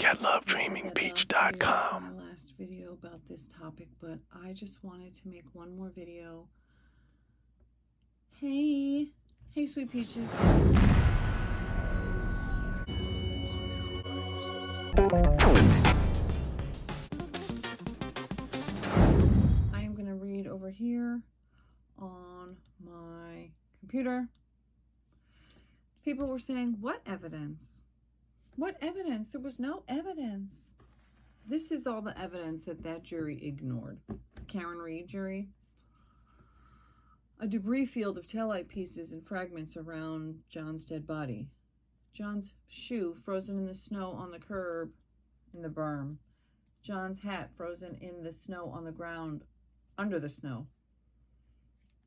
catlovedreamingpeach.com. Last video about this topic, but I just wanted to make one more video. Hey sweet peaches. I am going to read over here on my computer. People were saying, what evidence? What evidence? There was no evidence. This is all the evidence that jury ignored. Karen Reed jury. A debris field of taillight pieces and fragments around John's dead body. John's shoe frozen in the snow on the curb in the berm. John's hat frozen in the snow on the ground under the snow.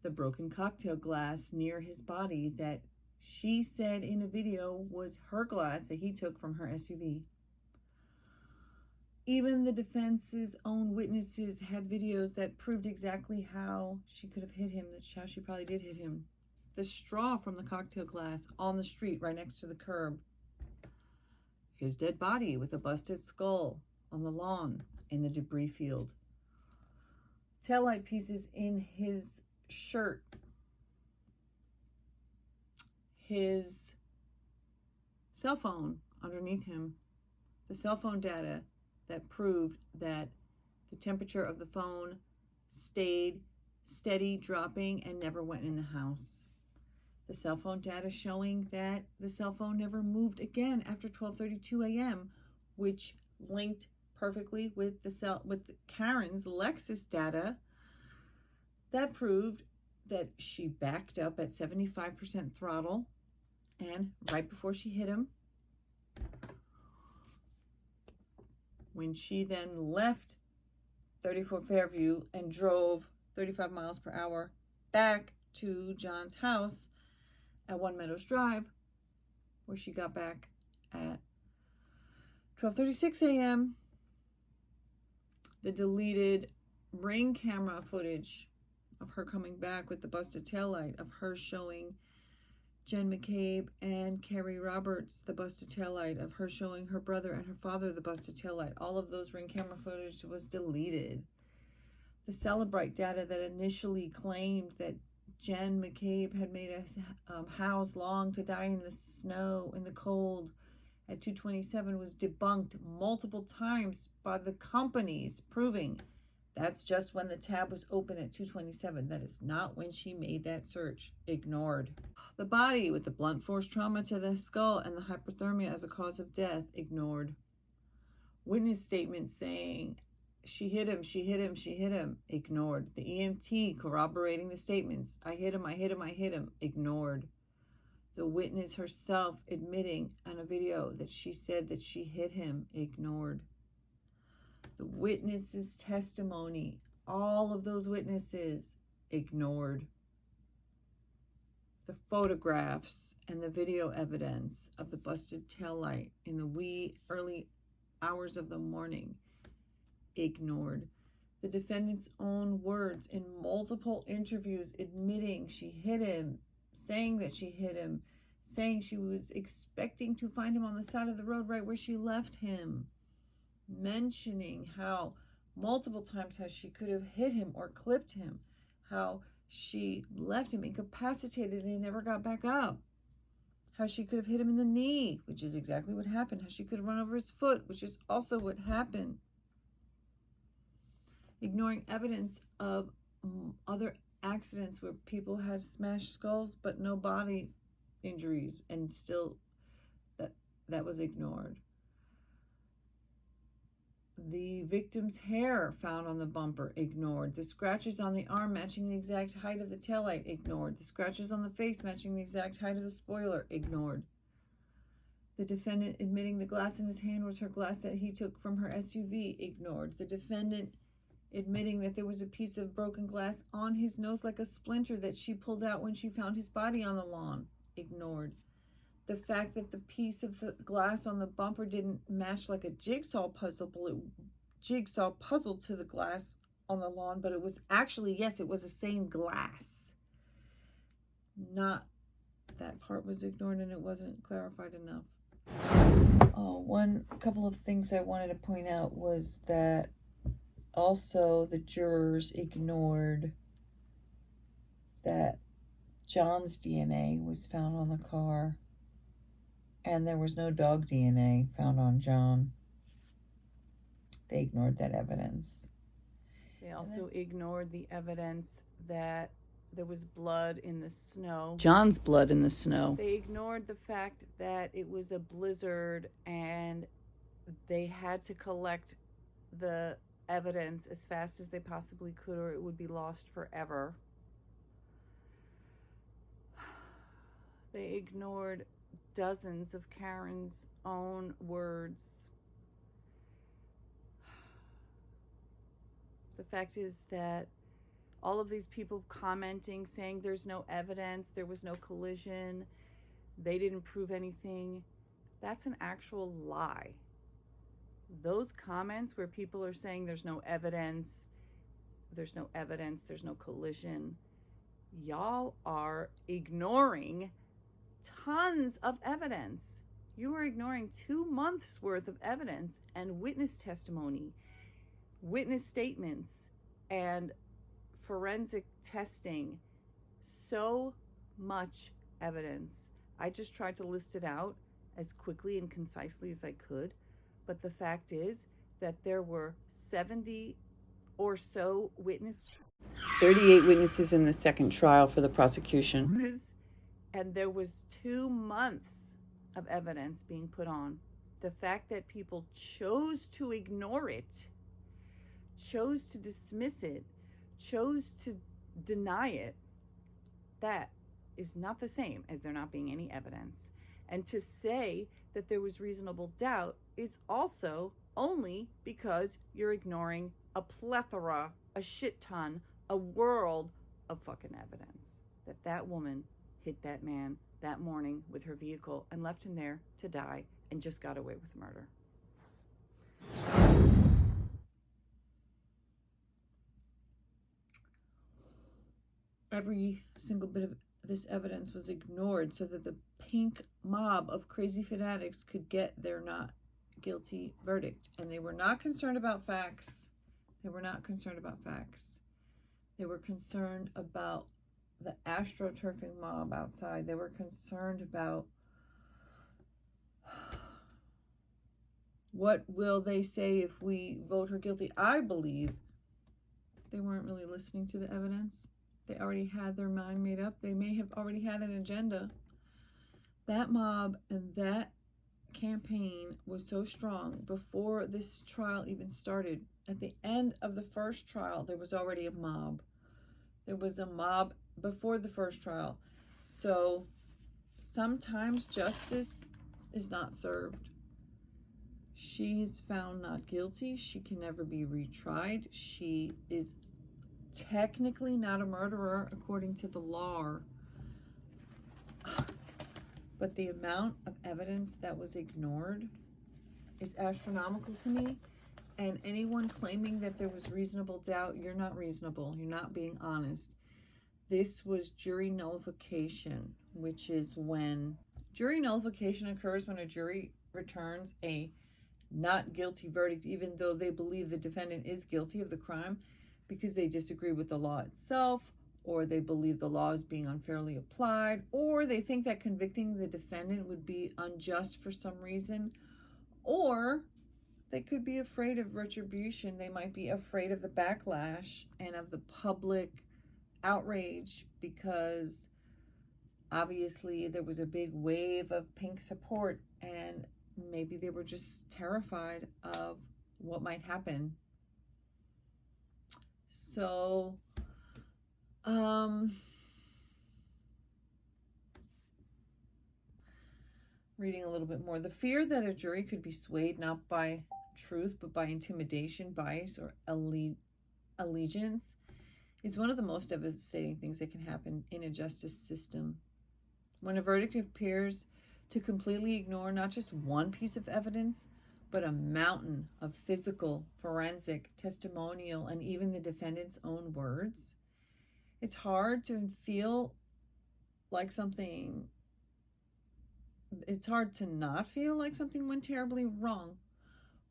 The broken cocktail glass near his body that she said in a video was her glass that he took from her SUV. Even the defense's own witnesses had videos that proved exactly how she could have hit him, how she probably did hit him. The straw from the cocktail glass on the street right next to the curb. His dead body with a busted skull on the lawn in the debris field. Taillight pieces in his shirt. His cell phone underneath him. The cell phone data that proved that the temperature of the phone stayed steady, dropping, and never went in the house. The cell phone data showing that the cell phone never moved again after 12:32 a.m., which linked perfectly with Karen's Lexus data that proved that she backed up at 75% throttle, and right before she hit him, when she then left 34 Fairview and drove 35 miles per hour back to John's house at One Meadows Drive, where she got back at 12:36 a.m., the deleted Ring camera footage of her coming back with the busted taillight, of her showing Jen McCabe and Carrie Roberts the busted taillight, of her showing her brother and her father the busted taillight. All of those Ring camera footage was deleted. The Celebrite data that initially claimed that Jen McCabe had made a house long to die in the snow, in the cold at 2:27 was debunked multiple times by the companies, proving that's just when the tab was open at 2:27. That is not when she made that search. Ignored. The body with the blunt force trauma to the skull and the hypothermia as a cause of death. Ignored. Witness statements saying she hit him, she hit him, she hit him. Ignored. The EMT corroborating the statements. I hit him, I hit him, I hit him. Ignored. The witness herself admitting on a video that she said that she hit him. Ignored. The witness's testimony, all of those witnesses, ignored. The photographs and the video evidence of the busted taillight in the wee early hours of the morning, ignored. The defendant's own words in multiple interviews admitting she hit him, saying that she hit him, saying she was expecting to find him on the side of the road right where she left him, mentioning how multiple times how she could have hit him or clipped him, how she left him incapacitated and he never got back up, how she could have hit him in the knee, which is exactly what happened, how she could have run over his foot, which is also what happened, ignoring evidence of other accidents where people had smashed skulls but no body injuries, and still that was ignored. The victim's hair found on the bumper, ignored. The scratches on the arm matching the exact height of the taillight, ignored. The scratches on the face matching the exact height of the spoiler, ignored. The defendant admitting the glass in his hand was her glass that he took from her SUV, ignored. The defendant admitting that there was a piece of broken glass on his nose like a splinter that she pulled out when she found his body on the lawn, ignored. The fact that the piece of the glass on the bumper didn't match like a jigsaw puzzle to the glass on the lawn, but it was actually, yes, it was the same glass. Not that part was ignored and it wasn't clarified enough. One couple of things I wanted to point out was that also the jurors ignored that John's DNA was found on the car and there was no dog DNA found on John. They ignored that evidence. They also ignored the evidence that there was blood in the snow. John's blood in the snow. They ignored the fact that it was a blizzard and they had to collect the evidence as fast as they possibly could or it would be lost forever. They ignored dozens of Karen's own words. The fact is that all of these people commenting, saying there's no evidence, there was no collision, they didn't prove anything, that's an actual lie. Those comments where people are saying there's no evidence, there's no collision, y'all are ignoring tons of evidence. You are ignoring 2 months worth of evidence and witness testimony, witness statements, and forensic testing. So much evidence. I just tried to list it out as quickly and concisely as I could, but the fact is that there were 70 or so witnesses. 38 witnesses in the second trial for the prosecution. And there was 2 months of evidence being put on. The fact that people chose to ignore it, chose to dismiss it, chose to deny it, that is not the same as there not being any evidence. And to say that there was reasonable doubt is also only because you're ignoring a plethora, a shit ton, a world of fucking evidence that that woman hit that man that morning with her vehicle and left him there to die and just got away with murder. Every single bit of this evidence was ignored so that the pink mob of crazy fanatics could get their not guilty verdict. And they were not concerned about facts. They were concerned about the astroturfing mob outside. They were concerned about what will they say if we vote her guilty. I believe they weren't really listening to the evidence. They already had their mind made up. They may have already had an agenda. That mob and that campaign was so strong before this trial even started. At the end of the first trial, there was already a mob. There was a mob before the first trial. So sometimes justice is not served. She's found not guilty. She can never be retried. She is technically not a murderer according to the law. But the amount of evidence that was ignored is astronomical to me. And anyone claiming that there was reasonable doubt, you're not reasonable. You're not being honest. This was jury nullification, which is when jury nullification occurs when a jury returns a not guilty verdict, even though they believe the defendant is guilty of the crime, because they disagree with the law itself, or they believe the law is being unfairly applied, or they think that convicting the defendant would be unjust for some reason, or they could be afraid of retribution. They might be afraid of the backlash and of the public outrage, because obviously there was a big wave of pink support, and maybe they were just terrified of what might happen. So reading a little bit more, the fear that a jury could be swayed not by truth but by intimidation, bias, or allegiance is one of the most devastating things that can happen in a justice system. When a verdict appears to completely ignore not just one piece of evidence, but a mountain of physical, forensic, testimonial, and even the defendant's own words, it's hard to feel like something it's hard to not feel like something went terribly wrong.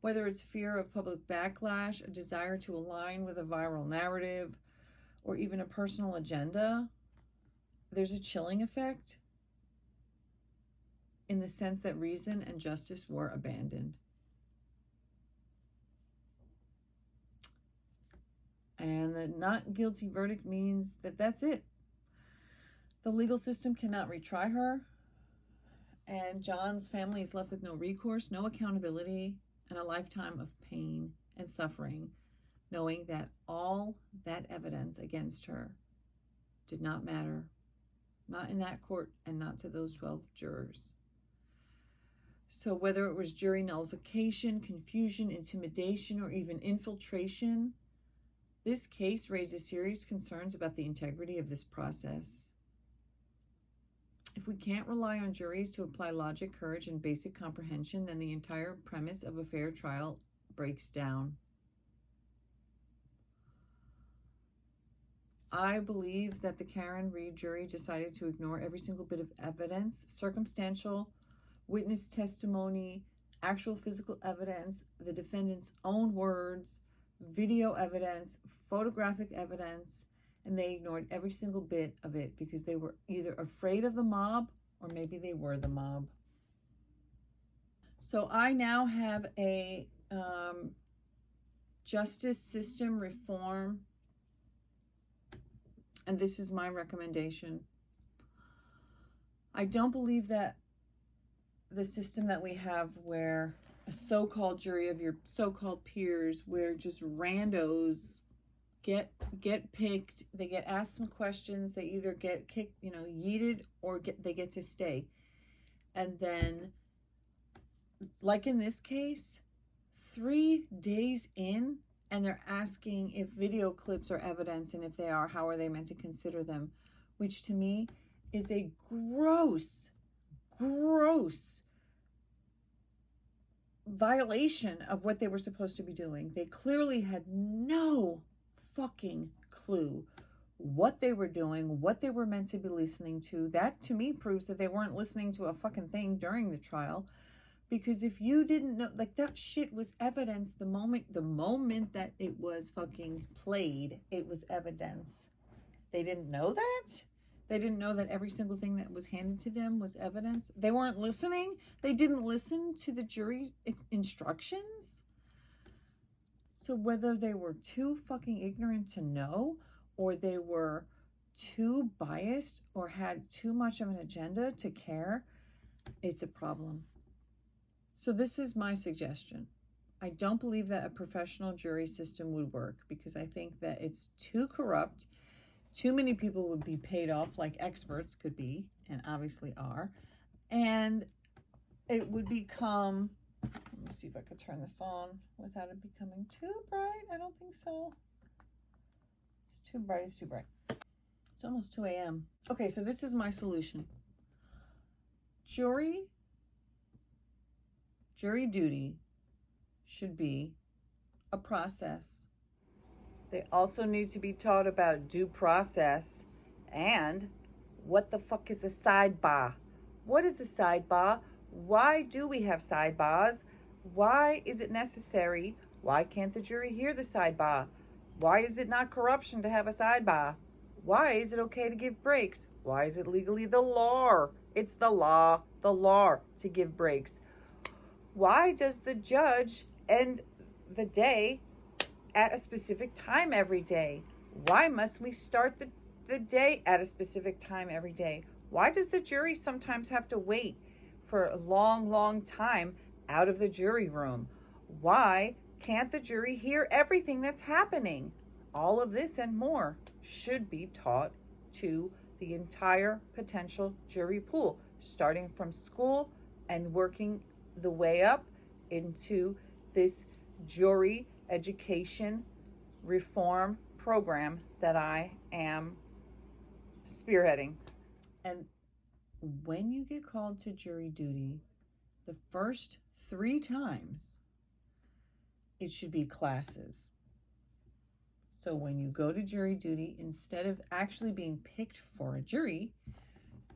Whether it's fear of public backlash, a desire to align with a viral narrative, or even a personal agenda, there's a chilling effect in the sense that reason and justice were abandoned. And the not guilty verdict means that that's it. The legal system cannot retry her, and John's family is left with no recourse, no accountability, and a lifetime of pain and suffering, knowing that all that evidence against her did not matter, not in that court and not to those 12 jurors. So whether it was jury nullification, confusion, intimidation, or even infiltration, this case raises serious concerns about the integrity of this process. If we can't rely on juries to apply logic, courage, and basic comprehension, then the entire premise of a fair trial breaks down. I believe that the Karen Reed jury decided to ignore every single bit of evidence, circumstantial, witness testimony, actual physical evidence, the defendant's own words, video evidence, photographic evidence, and they ignored every single bit of it because they were either afraid of the mob or maybe they were the mob. So I now have a justice system reform, and this is my recommendation. I don't believe that the system that we have where a so-called jury of your so-called peers, where just randos get picked, they get asked some questions, they either get kicked, yeeted, or they get to stay. And then, like in this case, 3 days in, and they're asking if video clips are evidence, and if they are, how are they meant to consider them? Which to me is a gross violation of what they were supposed to be doing. They clearly had no fucking clue what they were doing, what they were meant to be listening to. That to me proves that they weren't listening to a fucking thing during the trial. Because if you didn't know, like, that shit was evidence the moment that it was fucking played, it was evidence. They didn't know that? They didn't know that every single thing that was handed to them was evidence? They weren't listening? They didn't listen to the jury instructions? So whether they were too fucking ignorant to know, or they were too biased, or had too much of an agenda to care, it's a problem. So this is my suggestion. I don't believe that a professional jury system would work, because I think that it's too corrupt. Too many people would be paid off like experts could be, and obviously are. And it would become, let me see if I could turn this on without it becoming too bright. I don't think so. It's too bright, it's too bright. It's almost 2 a.m. Okay, so this is my solution. Jury duty should be a process. They also need to be taught about due process and what the fuck is a sidebar? What is a sidebar? Why do we have sidebars? Why is it necessary? Why can't the jury hear the sidebar? Why is it not corruption to have a sidebar? Why is it okay to give breaks? Why is it legally the law? It's the law to give breaks. Why does the judge end the day at a specific time every day? Why must we start the day at a specific time every day? Why does the jury sometimes have to wait for a long time out of the jury room? Why can't the jury hear everything that's happening? All of this and more should be taught to the entire potential jury pool, starting from school and working the way up into this jury education reform program that I am spearheading. And when you get called to jury duty, the first 3 times, it should be classes. So when you go to jury duty, instead of actually being picked for a jury,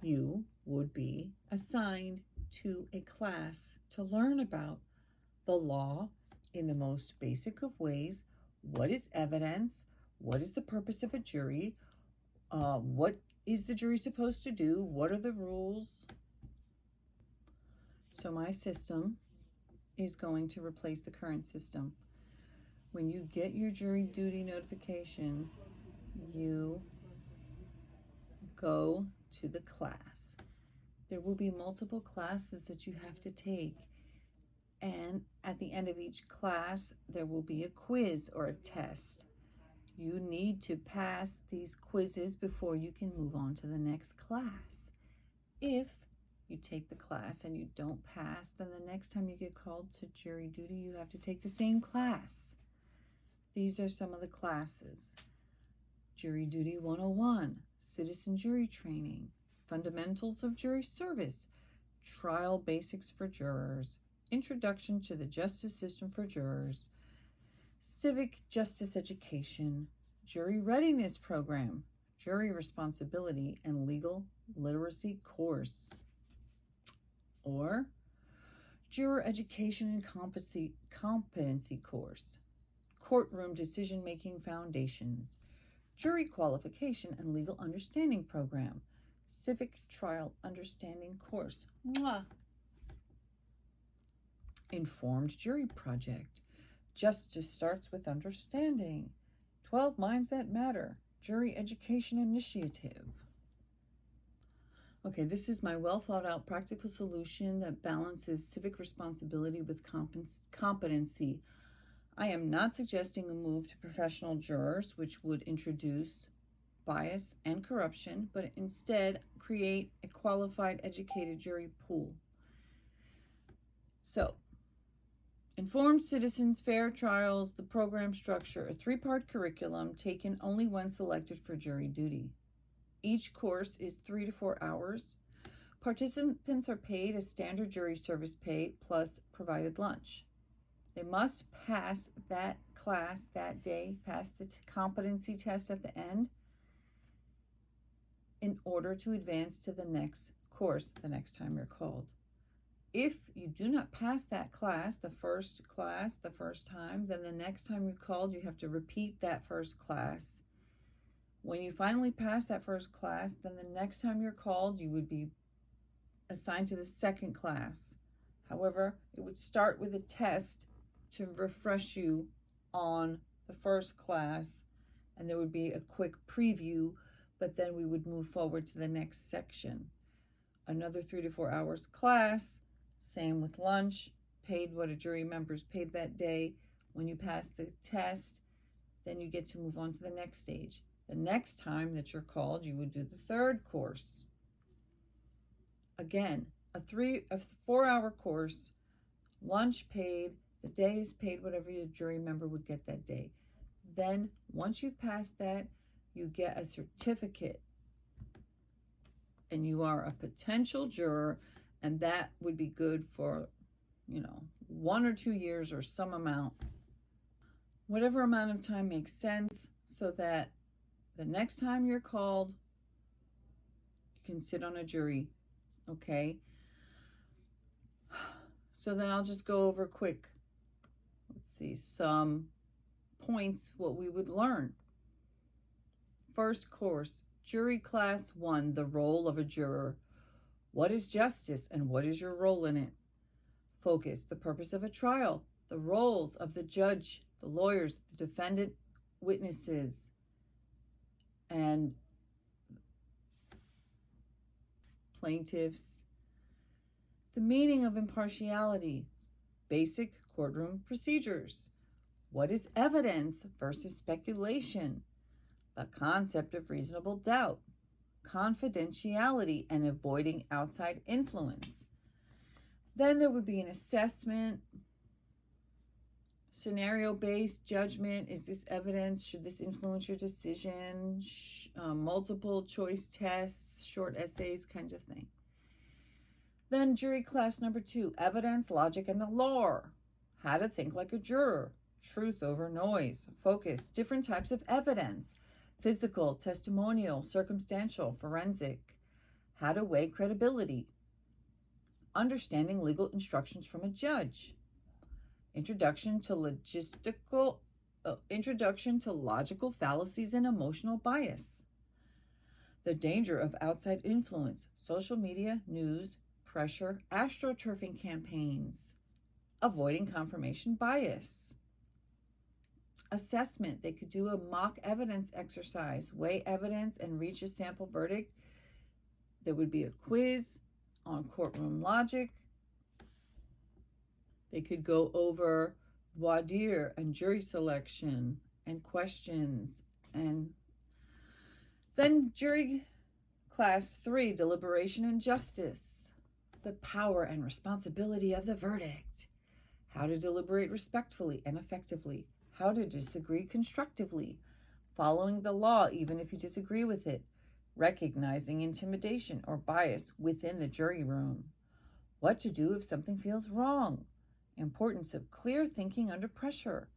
you would be assigned to a class to learn about the law in the most basic of ways. What is evidence? What is the purpose of a jury? What is the jury supposed to do? What are the rules? So my system is going to replace the current system. When you get your jury duty notification, you go to the class. There will be multiple classes that you have to take. And at the end of each class, there will be a quiz or a test. You need to pass these quizzes before you can move on to the next class. If you take the class and you don't pass, then the next time you get called to jury duty, you have to take the same class. These are some of the classes. Jury Duty 101, Citizen Jury Training, Fundamentals of Jury Service, Trial Basics for Jurors, Introduction to the Justice System for Jurors, Civic Justice Education, Jury Readiness Program, Jury Responsibility and Legal Literacy Course, or Juror Education and Competency Course, Courtroom Decision-Making Foundations, Jury Qualification and Legal Understanding Program, Civic Trial Understanding Course, Informed Jury Project, Justice Starts with Understanding, 12 Minds That Matter, Jury Education Initiative. Okay, this is my well thought out practical solution that balances civic responsibility with competency. I am not suggesting a move to professional jurors, which would introduce bias and corruption, but instead create a qualified, educated jury pool. So, informed citizens, fair trials, the program structure, a 3-part curriculum taken only when selected for jury duty. Each course is 3 to 4 hours. Participants are paid a standard jury service pay plus provided lunch. They must pass that class that day, pass the competency test at the end in order to advance to the next course the next time you're called. If you do not pass that class, the first time, then the next time you're called, you have to repeat that first class. When you finally pass that first class, then the next time you're called, you would be assigned to the second class. However, it would start with a test to refresh you on the first class, and there would be a quick preview, but then we would move forward to the next section. Another 3 to 4 hours class, same with lunch, paid what a jury member is paid that day. When you pass the test, then you get to move on to the next stage. The next time that you're called, you would do the third course. Again, a 4-hour course, lunch paid, the day is paid whatever your jury member would get that day. Then, once you've passed that, you get a certificate. And you are a potential juror, and that would be good for, 1 or 2 years or some amount. Whatever amount of time makes sense so that the next time you're called, you can sit on a jury, okay? So then I'll just go over quick, some points, what we would learn. First course, Jury Class 1, the role of a juror. What is justice and what is your role in it? Focus, the purpose of a trial, the roles of the judge, the lawyers, the defendant, witnesses, and plaintiffs. The meaning of impartiality, basic courtroom procedures. What is evidence versus speculation? The concept of reasonable doubt, confidentiality, and avoiding outside influence. Then there would be an assessment, scenario-based judgment. Is this evidence? Should this influence your decision? Multiple choice tests, short essays, kind of thing. Then jury class number 2, evidence, logic, and the law. How to think like a juror. Truth over noise. Focus, different types of evidence. Physical, testimonial, circumstantial, forensic. How to weigh credibility. understanding legal instructions from a judge. Introduction to logical fallacies and emotional bias. The danger of outside influence, social media, news, pressure, astroturfing campaigns. Avoiding confirmation bias. Assessment. They could do a mock evidence exercise, weigh evidence and reach a sample verdict. There would be a quiz on courtroom logic. They could go over voir dire and jury selection and questions. And then jury class 3, deliberation and justice. The power and responsibility of the verdict. How to deliberate respectfully and effectively. How to disagree constructively. Following the law even if you disagree with it. Recognizing intimidation or bias within the jury room. What to do if something feels wrong. Importance of clear thinking under pressure.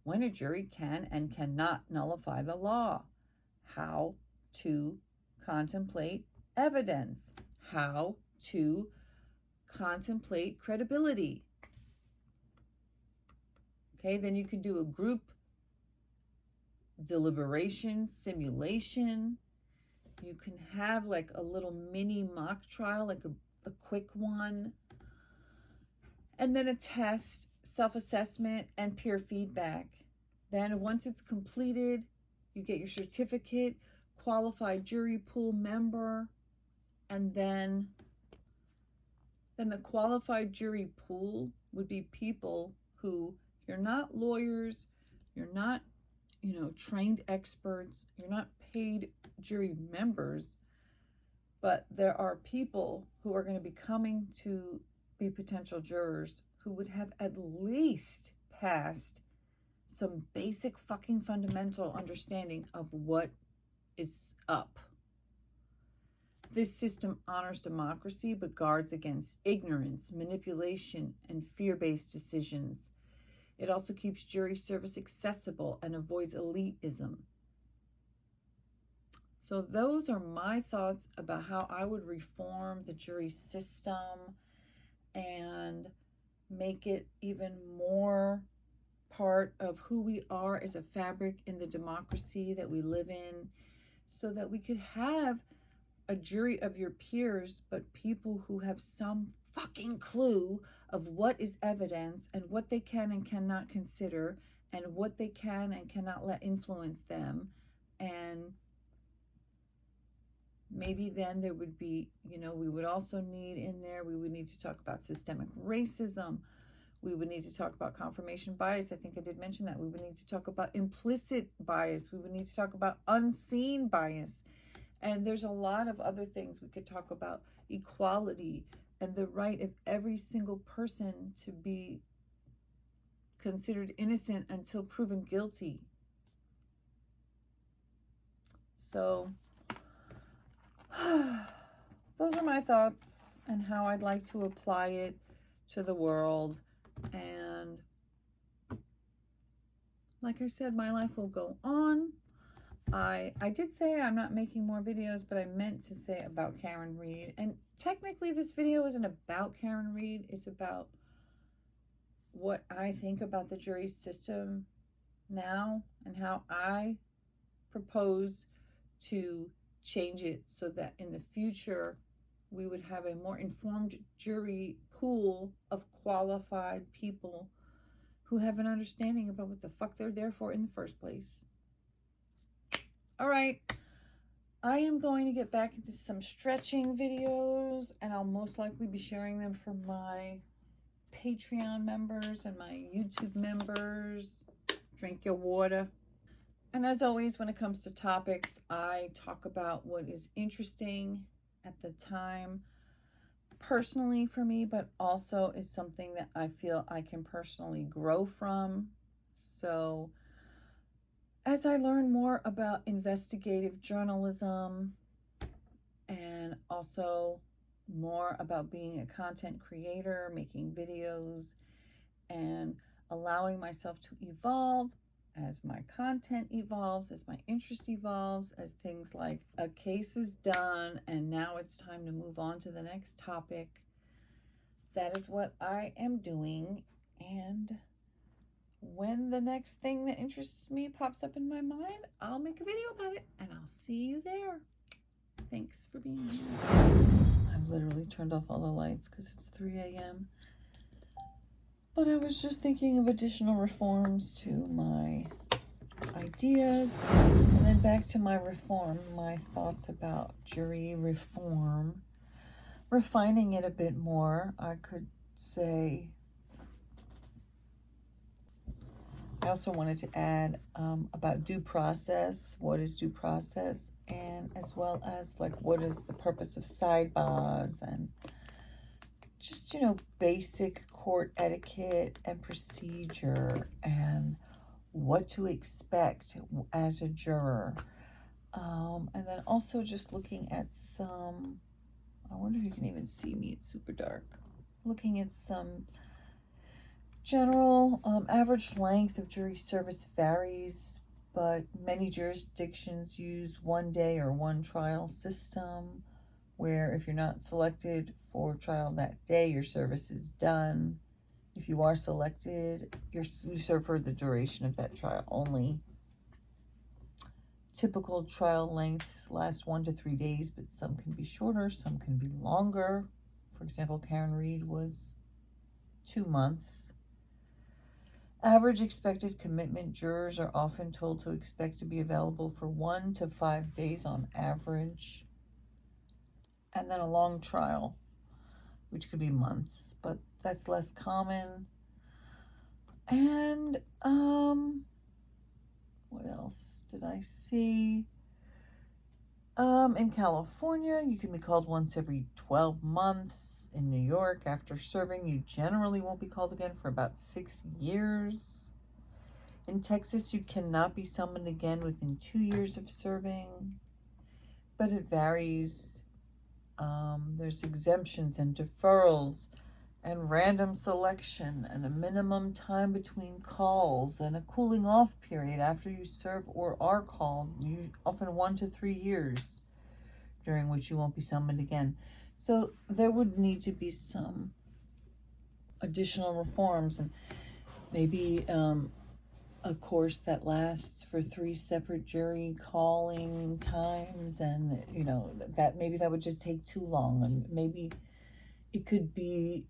When a jury can and cannot nullify the law. How to contemplate evidence. How to contemplate credibility. Okay, then you could do a group deliberation, simulation. You can have like a little mini mock trial, like a quick one. And then a test, self-assessment, and peer feedback. Then once it's completed, you get your certificate, qualified jury pool member, and then the qualified jury pool would be people who, you're not lawyers, you're not, trained experts, you're not paid jury members, but there are people who are going to be coming to be potential jurors who would have at least passed some basic fucking fundamental understanding of what is up. This system honors democracy but guards against ignorance, manipulation, and fear-based decisions. It also keeps jury service accessible and avoids elitism. So those are my thoughts about how I would reform the jury system and make it even more part of who we are as a fabric in the democracy that we live in, so that we could have a jury of your peers, but people who have some fucking clue of what is evidence and what they can and cannot consider and what they can and cannot let influence them. And maybe then there would be, we would also need in there, we would need to talk about systemic racism. We would need to talk about confirmation bias. I think I did mention that. We would need to talk about implicit bias. We would need to talk about unseen bias. And there's a lot of other things we could talk about. Equality and the right of every single person to be considered innocent until proven guilty. So those are my thoughts and how I'd like to apply it to the world. And like I said, my life will go on. I did say I'm not making more videos, but I meant to say about Karen Reed. And technically this video isn't about Karen Reed. It's about what I think about the jury system now and how I propose to change it so that in the future we would have a more informed jury pool of qualified people who have an understanding about what the fuck they're there for in the first place. All right, I am going to get back into some stretching videos, and I'll most likely be sharing them for my Patreon members and my YouTube members. Drink your water. And as always, when it comes to topics, I talk about what is interesting at the time personally for me, but also is something that I feel I can personally grow from. So as I learn more about investigative journalism and also more about being a content creator, making videos, and allowing myself to evolve as my content evolves, as my interest evolves, as things like a case is done and now it's time to move on to the next topic, that is what I am doing. And when the next thing that interests me pops up in my mind, I'll make a video about it, and I'll see you there. Thanks for being here. I've literally turned off all the lights because it's 3 a.m. But I was just thinking of additional reforms to my ideas. And then back to my thoughts about jury reform. Refining it a bit more, I could say, I also wanted to add about due process. What is due process? And as well as, like, what is the purpose of sidebars, and just, basic court etiquette and procedure, and what to expect as a juror. And then also just looking at some, I wonder if you can even see me, it's super dark. Looking at some general average length of jury service varies, but many jurisdictions use 1 day or one trial system, where if you're not selected for trial that day, your service is done. If you are selected, you serve for the duration of that trial only. Typical trial lengths last 1 to 3 days, but some can be shorter, some can be longer. For example, Karen Reed was 2 months. Average expected commitment, jurors are often told to expect to be available for 1 to 5 days on average. And then a long trial, which could be months, but that's less common. And what else did I see? In California, you can be called once every 12 months. In New York, after serving, you generally won't be called again for about 6 years. In Texas, you cannot be summoned again within 2 years of serving, but it varies. There's exemptions and deferrals and random selection and a minimum time between calls and a cooling off period after you serve or are called, often 1 to 3 years, during which you won't be summoned again. So there would need to be some additional reforms, and maybe a course that lasts for 3 separate jury calling times, and that would just take too long, and maybe it could be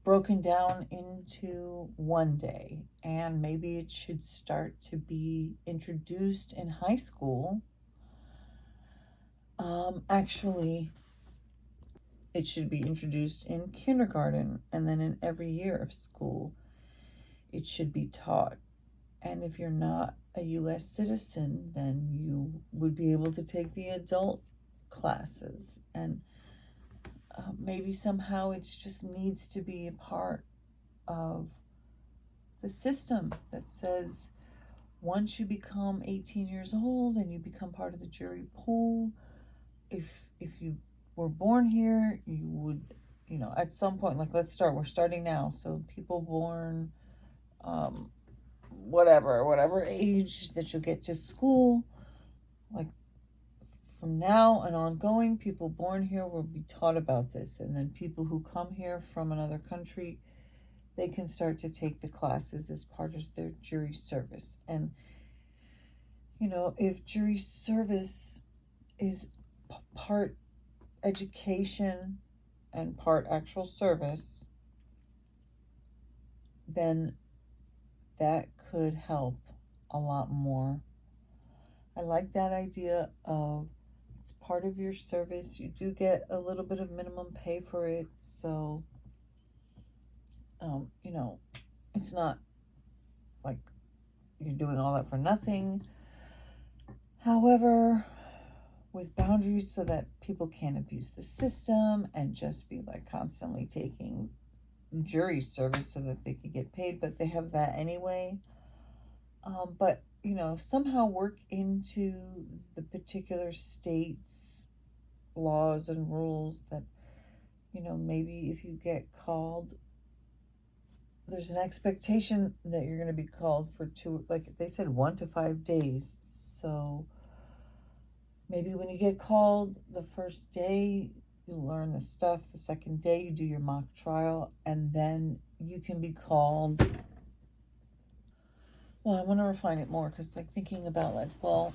broken down into 1 day, and maybe it should start to be introduced in high school. Actually, it should be introduced in kindergarten, and then in every year of school it should be taught. And if you're not a U.S. citizen, then you would be able to take the adult classes, and maybe somehow it just needs to be a part of the system that says once you become 18 years old and you become part of the jury pool, if you were born here, you would, at some point, like we're starting now. So people born, whatever age that you'll get to school, like from now and ongoing, people born here will be taught about this. And then people who come here from another country, they can start to take the classes as part of their jury service. And, if jury service is part education and part actual service, then that could help a lot more. I like that idea of it's part of your service. You do get a little bit of minimum pay for it. So, it's not like you're doing all that for nothing. However, with boundaries so that people can't abuse the system and just be like constantly taking jury service so that they could get paid, but they have that anyway. But somehow work into the particular state's laws and rules that, maybe if you get called, there's an expectation that you're going to be called for 2, like they said, 1 to 5 days. So maybe when you get called the first day, you learn the stuff. The second day, you do your mock trial, and then you can be called. Well, I want to refine it more because, like, thinking about, like, well,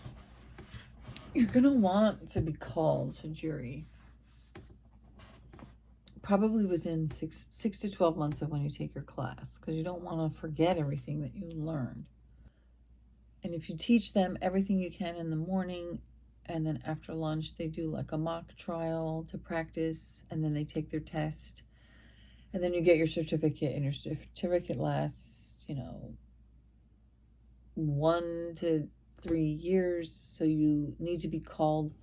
you're going to want to be called to jury probably within 6 to 12 months of when you take your class, because you don't want to forget everything that you learned. And if you teach them everything you can in the morning, and then after lunch they do like a mock trial to practice, and then they take their test, and then you get your certificate, and your certificate lasts 1 to 3 years. So you need to be called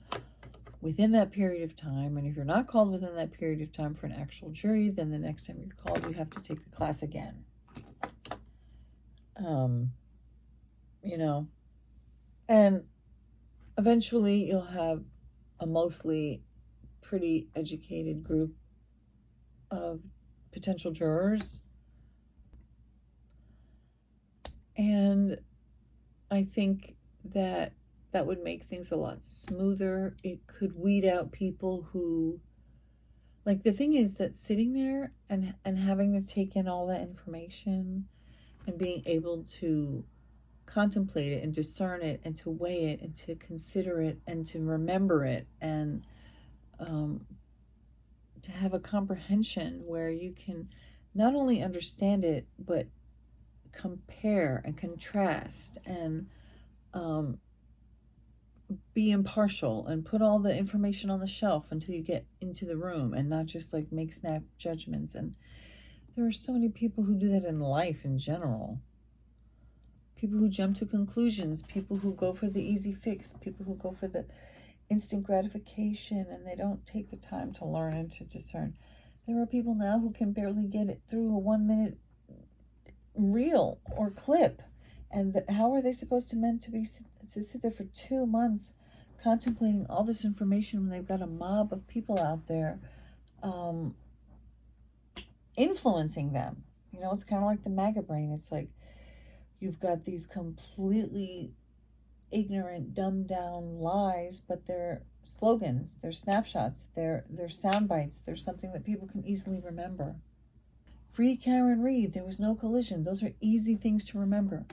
within that period of time. And if you're not called within that period of time for an actual jury, then the next time you're called, you have to take the class again. And eventually you'll have a mostly pretty educated group of potential jurors. And I think that would make things a lot smoother. It could weed out people who, like, the thing is that sitting there and having to take in all that information and being able to contemplate it and discern it and to weigh it and to consider it and to remember it, and to have a comprehension where you can not only understand it but compare and contrast and be impartial and put all the information on the shelf until you get into the room, and not just like make snap judgments. And there are so many people who do that in life in general. People who jump to conclusions, people who go for the easy fix, people who go for the instant gratification, and they don't take the time to learn and to discern. There are people now who can barely get it through a 1-minute reel or clip. And how are they supposed to sit there for 2 months contemplating all this information when they've got a mob of people out there influencing them? It's kind of like the MAGA brain. It's like you've got these completely ignorant, dumbed down lies, but they're slogans, they're snapshots, they're sound bites, they're something that people can easily remember. Free Karen Reed, there was no collision. Those are easy things to remember.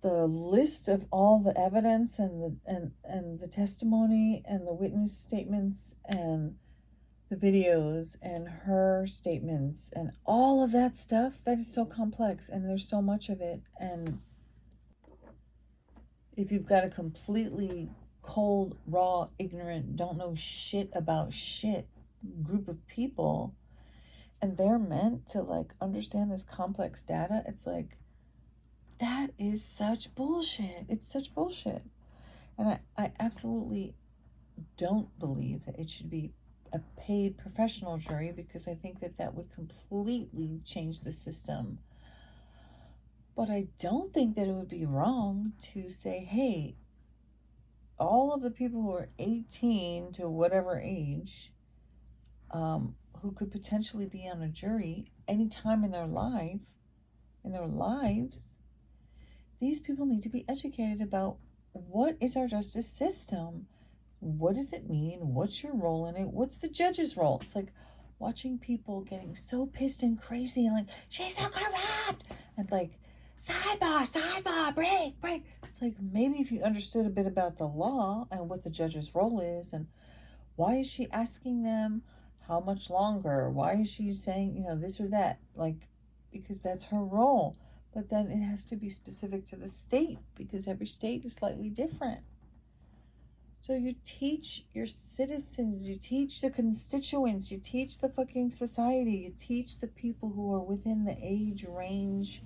The list of all the evidence and the testimony and the witness statements and the videos and her statements and all of that stuff, that is so complex, and there's so much of it. And if you've got a completely cold, raw, ignorant, don't know shit about shit group of people, and they're meant to like understand this complex data, it's like, that is such bullshit. It's such bullshit. And I absolutely don't believe that it should be a paid professional jury, because I think that would completely change the system. But I don't think that it would be wrong to say, hey, all of the people who are 18 to whatever age, who could potentially be on a jury anytime in their lives, these people need to be educated about what is our justice system. What does it mean? What's your role in it? What's the judge's role? It's like watching people getting so pissed and crazy and like, she's so corrupt, and like, sidebar, break. It's like, maybe if you understood a bit about the law and what the judge's role is, and why is she asking them how much longer? Why is she saying, this or that? Like, because that's her role. But then it has to be specific to the state, because every state is slightly different. So you teach your citizens, you teach the constituents, you teach the fucking society, you teach the people who are within the age range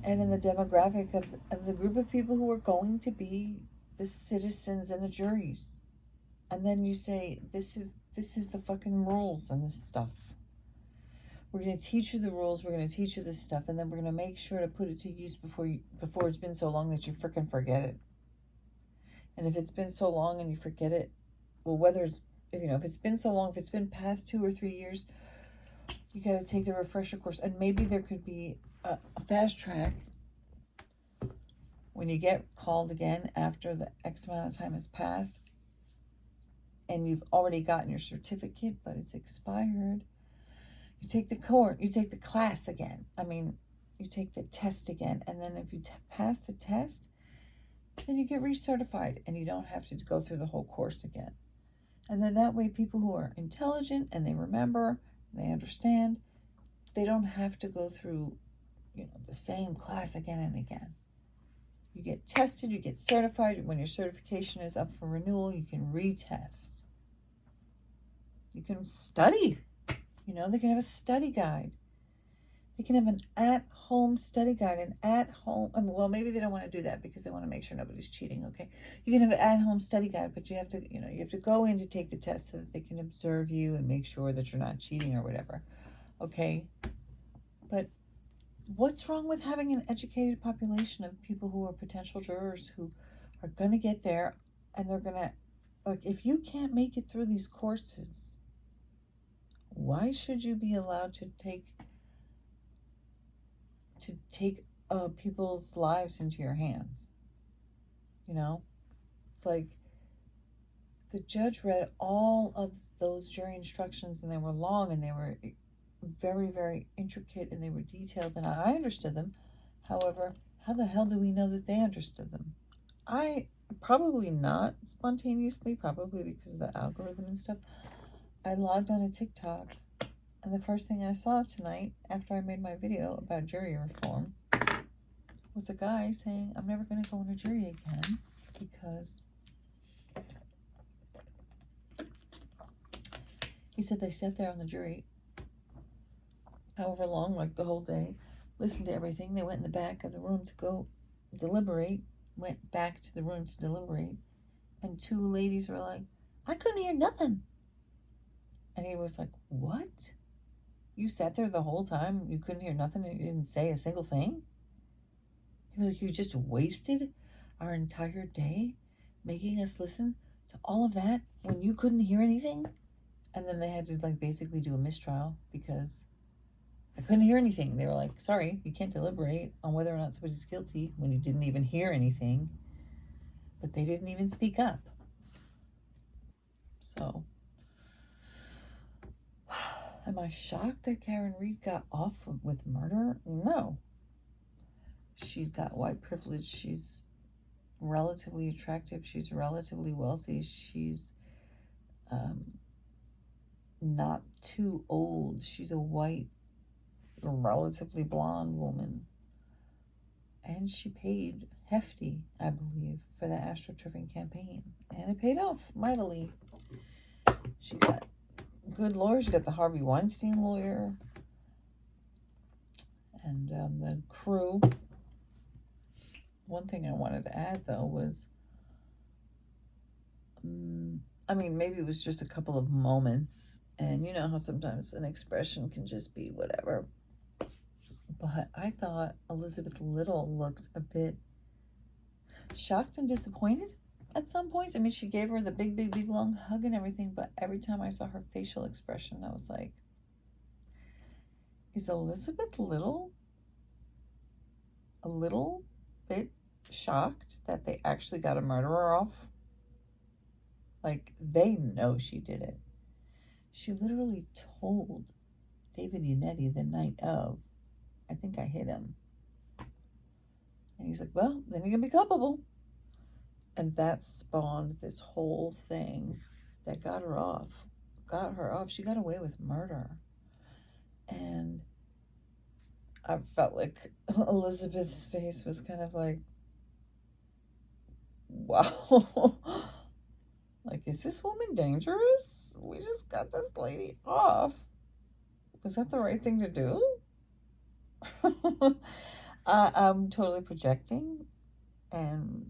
and in the demographic of the group of people who are going to be the citizens and the juries. And then you say, this is the fucking rules and this stuff. We're going to teach you the rules, we're going to teach you this stuff, and then we're going to make sure to put it to use before it's been so long that you freaking forget it. And if it's been so long and you forget it, well, whether it's, if it's been so long, if it's been past 2 or 3 years, you got to take the refresher course. And maybe there could be a fast track when you get called again after the X amount of time has passed, and you've already gotten your certificate, but it's expired. You take the course, you take the class again. You take the test again. And then if you pass the test, then you get recertified and you don't have to go through the whole course again. And then that way, people who are intelligent and they remember, they understand, they don't have to go through, the same class again and again. You get tested, you get certified. When your certification is up for renewal, you can retest. You can study. They can have a study guide. They can have an at-home study guide, maybe they don't want to do that because they want to make sure nobody's cheating, okay? You can have an at-home study guide, but you have to go in to take the test so that they can observe you and make sure that you're not cheating or whatever, okay? But what's wrong with having an educated population of people who are potential jurors who are going to get there and they're going to, if you can't make it through these courses, why should you be allowed to take people's lives into your hands? It's like the judge read all of those jury instructions, and they were long and they were very, very intricate and they were detailed, and I understood them. However, how the hell do we know that they understood them? Probably not spontaneously, probably because of the algorithm and stuff. I logged on to TikTok, and the first thing I saw tonight after I made my video about jury reform was a guy saying, I'm never going to go on a jury again because he said they sat there on the jury however long, like the whole day, listened to everything. They went in the back of the room to go deliberate, went back to the room to deliberate, and two ladies were like, I couldn't hear nothing. And he was like, what? You sat there the whole time, you couldn't hear nothing, and you didn't say a single thing? He was like, you just wasted our entire day making us listen to all of that when you couldn't hear anything? And then they had to basically do a mistrial because I couldn't hear anything. They were like, sorry, you can't deliberate on whether or not somebody's guilty when you didn't even hear anything. But they didn't even speak up. So, am I shocked that Karen Reed got off with murder? No. She's got white privilege. She's relatively attractive. She's relatively wealthy. She's not too old. She's a white, relatively blonde woman. And she paid hefty, I believe, for the AstroTurfing campaign. And it paid off mightily. She got good lawyers. She got the Harvey Weinstein lawyer. And the crew. One thing I wanted to add, though, was, maybe it was just a couple of moments. And you know how sometimes an expression can just be whatever. But I thought Elizabeth Little looked a bit shocked and disappointed at some points. She gave her the big, big, big, long hug and everything. But every time I saw her facial expression, I was like, is Elizabeth Little a little bit shocked that they actually got a murderer off? They know she did it. She literally told David Yannetti the night of, I think I hit him. And he's like, well, then you're going to be culpable. And that spawned this whole thing that got her off. She got away with murder. And I felt like Elizabeth's face was kind of like, wow. Is this woman dangerous? We just got this lady off. Was that the right thing to do? I'm totally projecting and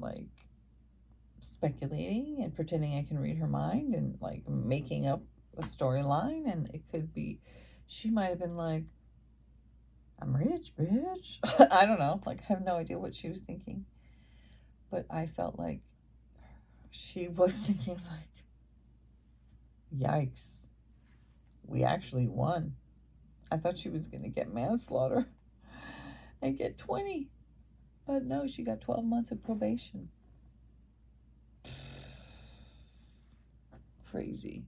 speculating and pretending I can read her mind and making up a storyline. And it could be, she might have been like, I'm rich, bitch. I don't know. I have no idea what she was thinking. But I felt like she was thinking yikes, we actually won. I thought she was going to get manslaughter and get 20. But no, she got 12 months of probation. crazy.